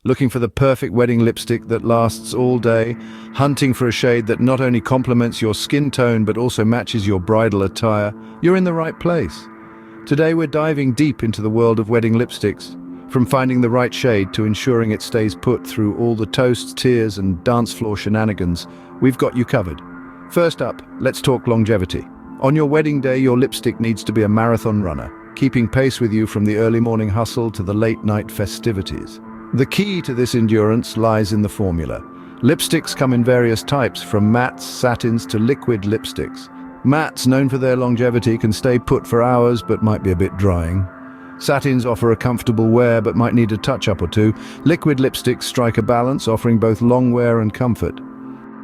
Looking for the perfect wedding lipstick that lasts all day? Hunting for a shade that not only complements your skin tone but also matches your bridal attire? You're in the right place. Today we're diving deep into the world of wedding lipsticks. From finding the right shade to ensuring it stays put through all the toasts, tears and dance floor shenanigans, we've got you covered. First up, let's talk longevity. On your wedding day, your lipstick needs to be a marathon runner, keeping pace with you from the early morning hustle to the late night festivities. The key to this endurance lies in the formula. Lipsticks come in various types, from mattes, satins to liquid lipsticks. Mattes, known for their longevity, can stay put for hours but might be a bit drying. Satins offer a comfortable wear but might need a touch-up or two. Liquid lipsticks strike a balance, offering both long wear and comfort.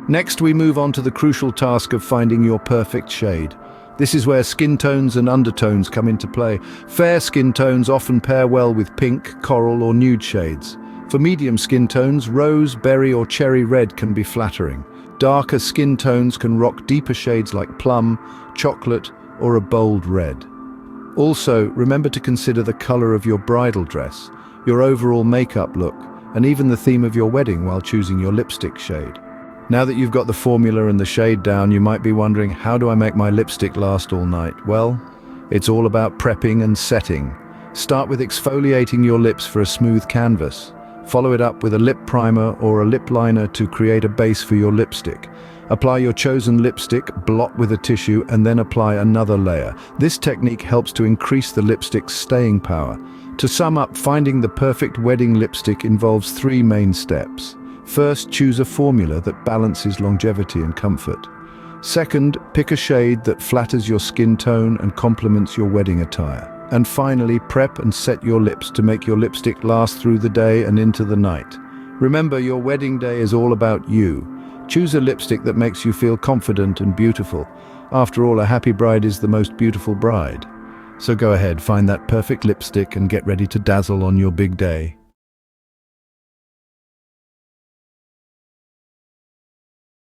Next, we move on to the crucial task of finding your perfect shade. This is where skin tones and undertones come into play. Fair skin tones often pair well with pink, coral or nude shades. For medium skin tones, rose, berry or cherry red can be flattering. Darker skin tones can rock deeper shades like plum, chocolate or a bold red. Also, remember to consider the color of your bridal dress, your overall makeup look, and even the theme of your wedding while choosing your lipstick shade. Now that you've got the formula and the shade down, you might be wondering, how do I make my lipstick last all night? Well, it's all about prepping and setting. Start with exfoliating your lips for a smooth canvas. Follow it up with a lip primer or a lip liner to create a base for your lipstick. Apply your chosen lipstick, blot with a tissue, and then apply another layer. This technique helps to increase the lipstick's staying power. To sum up, finding the perfect wedding lipstick involves 3 main steps. First, choose a formula that balances longevity and comfort. Second, pick a shade that flatters your skin tone and complements your wedding attire. And finally, prep and set your lips to make your lipstick last through the day and into the night. Remember, your wedding day is all about you. Choose a lipstick that makes you feel confident and beautiful. After all, a happy bride is the most beautiful bride. So go ahead, find that perfect lipstick and get ready to dazzle on your big day.